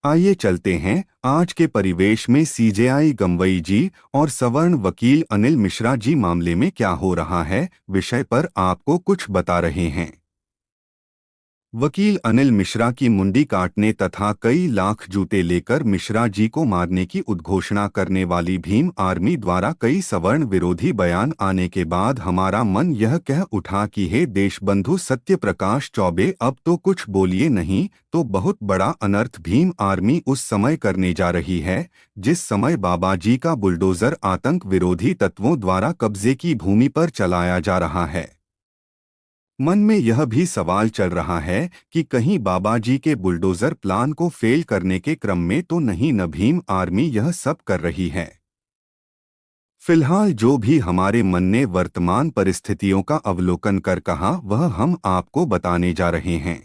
आइए चलते हैं आज के परिवेश में सीजेआई गंवई जी और सवर्ण वकील अनिल मिश्रा जी मामले में क्या हो रहा है विषय पर आपको कुछ बता रहे हैं। वकील अनिल मिश्रा की मुंडी काटने तथा कई लाख जूते लेकर मिश्रा जी को मारने की उद्घोषणा करने वाली भीम आर्मी द्वारा कई सवर्ण विरोधी बयान आने के बाद हमारा मन यह कह उठा कि हे देशबंधु सत्य प्रकाश चौबे, अब तो कुछ बोलिए, नहीं तो बहुत बड़ा अनर्थ भीम आर्मी उस समय करने जा रही है जिस समय बाबा जी का बुलडोजर आतंक विरोधी तत्वों द्वारा कब्जे की भूमि पर चलाया जा रहा है। मन में यह भी सवाल चल रहा है कि कहीं बाबा जी के बुलडोजर प्लान को फेल करने के क्रम में तो नहीं न भीम आर्मी यह सब कर रही है। फिलहाल जो भी हमारे मन ने वर्तमान परिस्थितियों का अवलोकन कर कहा वह हम आपको बताने जा रहे हैं।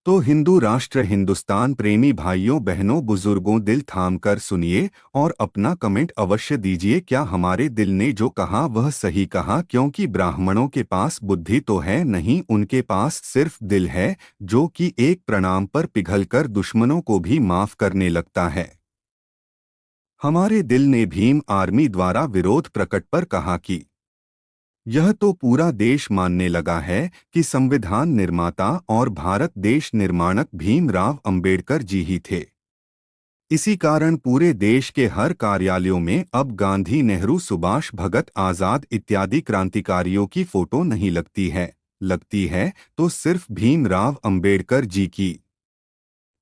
तो हिंदू राष्ट्र हिंदुस्तान प्रेमी भाइयों बहनों बुजुर्गों, दिल थाम कर सुनिए और अपना कमेंट अवश्य दीजिए। क्या हमारे दिल ने जो कहा वह सही कहा? क्योंकि ब्राह्मणों के पास बुद्धि तो है नहीं, उनके पास सिर्फ दिल है जो कि एक प्रणाम पर पिघलकर दुश्मनों को भी माफ करने लगता है। हमारे दिल ने भीम आर्मी द्वारा विरोध प्रकट पर कहा कि यह तो पूरा देश मानने लगा है कि संविधान निर्माता और भारत देश निर्माणक भीमराव अंबेडकर जी ही थे। इसी कारण पूरे देश के हर कार्यालयों में अब गांधी, नेहरू, सुभाष, भगत, आजाद इत्यादि क्रांतिकारियों की फोटो नहीं लगती है तो सिर्फ भीमराव अंबेडकर जी की।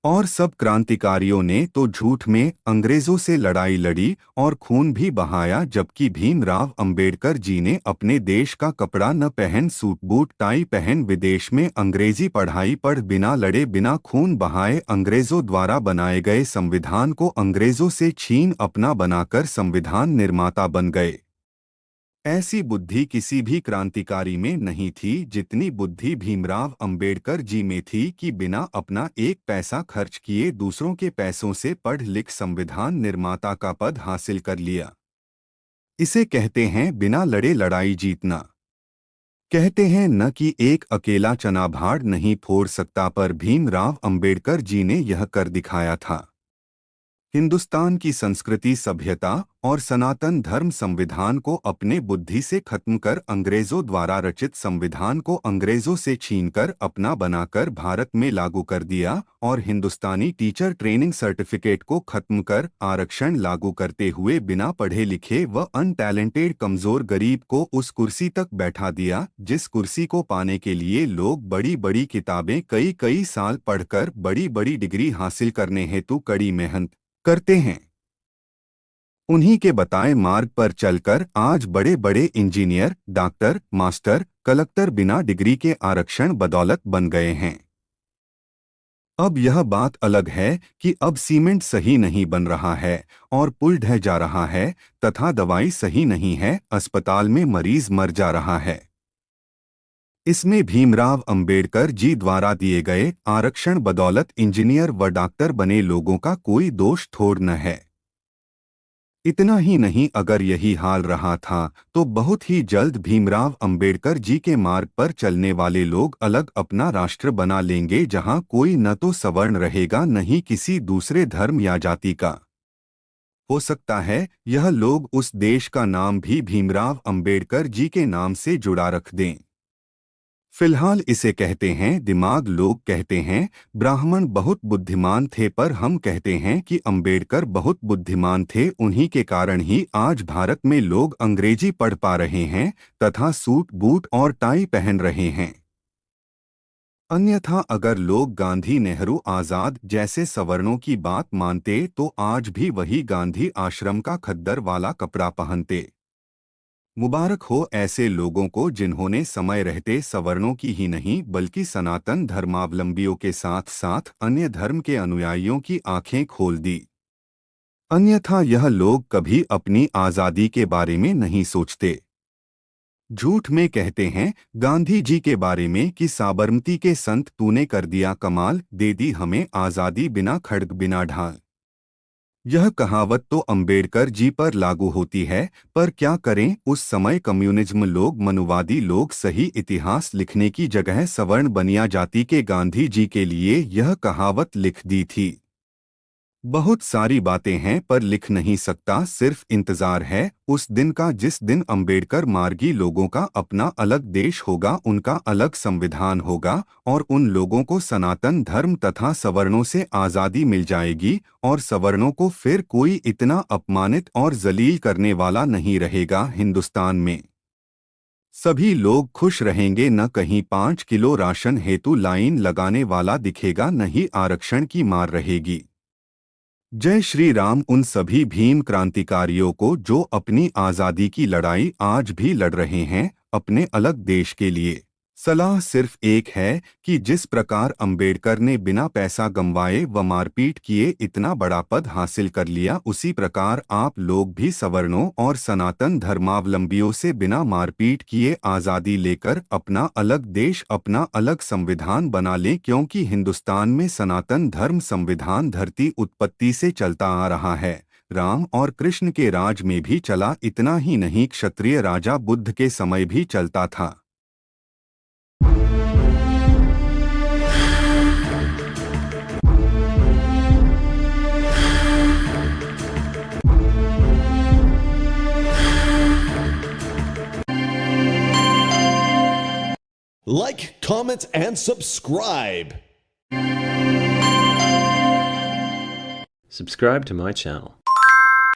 और सब क्रांतिकारियों ने तो झूठ में अंग्रेजों से लड़ाई लड़ी और खून भी बहाया, जबकि भीमराव अंबेडकर जी ने अपने देश का कपड़ा न पहन, सूट बूट टाई पहन, विदेश में अंग्रेजी पढ़ाई पढ़, बिना लड़े बिना खून बहाए अंग्रेजों द्वारा बनाए गए संविधान को अंग्रेजों से छीन अपना बनाकर संविधान निर्माता बन गए। ऐसी बुद्धि किसी भी क्रांतिकारी में नहीं थी जितनी बुद्धि भीमराव अंबेडकर जी में थी कि बिना अपना एक पैसा खर्च किए दूसरों के पैसों से पढ़ लिख संविधान निर्माता का पद हासिल कर लिया। इसे कहते हैं बिना लड़े लड़ाई जीतना। कहते हैं न कि एक अकेला चना भाड़ नहीं फोड़ सकता, पर भीमराव अंबेडकर जी ने यह कर दिखाया था। हिंदुस्तान की संस्कृति, सभ्यता और सनातन धर्म संविधान को अपने बुद्धि से खत्म कर अंग्रेजों द्वारा रचित संविधान को अंग्रेजों से छीनकर अपना बनाकर भारत में लागू कर दिया और हिंदुस्तानी टीचर ट्रेनिंग सर्टिफिकेट को खत्म कर आरक्षण लागू करते हुए बिना पढ़े लिखे व अनटैलेंटेड कमजोर गरीब को उस कुर्सी तक बैठा दिया जिस कुर्सी को पाने के लिए लोग बड़ी बड़ी किताबें कई कई साल पढ़कर बड़ी बड़ी डिग्री हासिल करने हेतु कड़ी मेहनत करते हैं। उन्हीं के बताए मार्ग पर चलकर आज बड़े बड़े इंजीनियर, डॉक्टर, मास्टर, कलेक्टर बिना डिग्री के आरक्षण बदौलत बन गए हैं। अब यह बात अलग है कि अब सीमेंट सही नहीं बन रहा है और पुल ढह जा रहा है तथा दवाई सही नहीं है, अस्पताल में मरीज मर जा रहा है। इसमें भीमराव अंबेडकर जी द्वारा दिए गए आरक्षण बदौलत इंजीनियर व डॉक्टर बने लोगों का कोई दोष थोड़ न है। इतना ही नहीं, अगर यही हाल रहा था तो बहुत ही जल्द भीमराव अंबेडकर जी के मार्ग पर चलने वाले लोग अलग अपना राष्ट्र बना लेंगे जहां कोई न तो सवर्ण रहेगा न ही किसी दूसरे धर्म या जाति का। हो सकता है यह लोग उस देश का नाम भी भीमराव अंबेडकर जी के नाम से जुड़ा रख दें। फिलहाल इसे कहते हैं दिमाग। लोग कहते हैं ब्राह्मण बहुत बुद्धिमान थे, पर हम कहते हैं कि अंबेडकर बहुत बुद्धिमान थे। उन्हीं के कारण ही आज भारत में लोग अंग्रेजी पढ़ पा रहे हैं तथा सूट बूट और टाई पहन रहे हैं। अन्यथा अगर लोग गांधी, नेहरू, आजाद जैसे सवर्णों की बात मानते तो आज भी वही गांधी आश्रम का खद्दर वाला कपड़ा पहनते। मुबारक हो ऐसे लोगों को जिन्होंने समय रहते सवर्णों की ही नहीं बल्कि सनातन धर्मावलंबियों के साथ साथ अन्य धर्म के अनुयायियों की आंखें खोल दी। अन्यथा यह लोग कभी अपनी आज़ादी के बारे में नहीं सोचते। झूठ में कहते हैं गांधी जी के बारे में कि साबरमती के संत, तूने कर दिया कमाल, दे दी हमें आज़ादी बिना खड्ग बिना ढाल। यह कहावत तो अंबेडकर जी पर लागू होती है, पर क्या करें उस समय कम्युनिज्म लोग, मनुवादी लोग सही इतिहास लिखने की जगह सवर्ण बनिया जाति के गांधी जी के लिए यह कहावत लिख दी थी। बहुत सारी बातें हैं पर लिख नहीं सकता, सिर्फ इंतजार है उस दिन का जिस दिन अंबेडकर मार्गी लोगों का अपना अलग देश होगा, उनका अलग संविधान होगा और उन लोगों को सनातन धर्म तथा सवर्णों से आज़ादी मिल जाएगी और सवर्णों को फिर कोई इतना अपमानित और जलील करने वाला नहीं रहेगा। हिंदुस्तान में सभी लोग खुश रहेंगे, न कहीं 5 किलो राशन हेतु लाइन लगाने वाला दिखेगा, न ही आरक्षण की मार रहेगी। जय श्री राम उन सभी भीम क्रांतिकारियों को जो अपनी आज़ादी की लड़ाई आज भी लड़ रहे हैं अपने अलग देश के लिए। सलाह सिर्फ एक है कि जिस प्रकार अंबेडकर ने बिना पैसा गंवाए व मारपीट किए इतना बड़ा पद हासिल कर लिया, उसी प्रकार आप लोग भी सवर्णों और सनातन धर्मावलंबियों से बिना मारपीट किए आज़ादी लेकर अपना अलग देश, अपना अलग संविधान बना लें, क्योंकि हिंदुस्तान में सनातन धर्म संविधान धरती उत्पत्ति से चलता आ रहा है। राम और कृष्ण के राज में भी चला, इतना ही नहीं क्षत्रिय राजा बुद्ध के समय भी चलता था। Like, comment, and subscribe. Subscribe to my channel.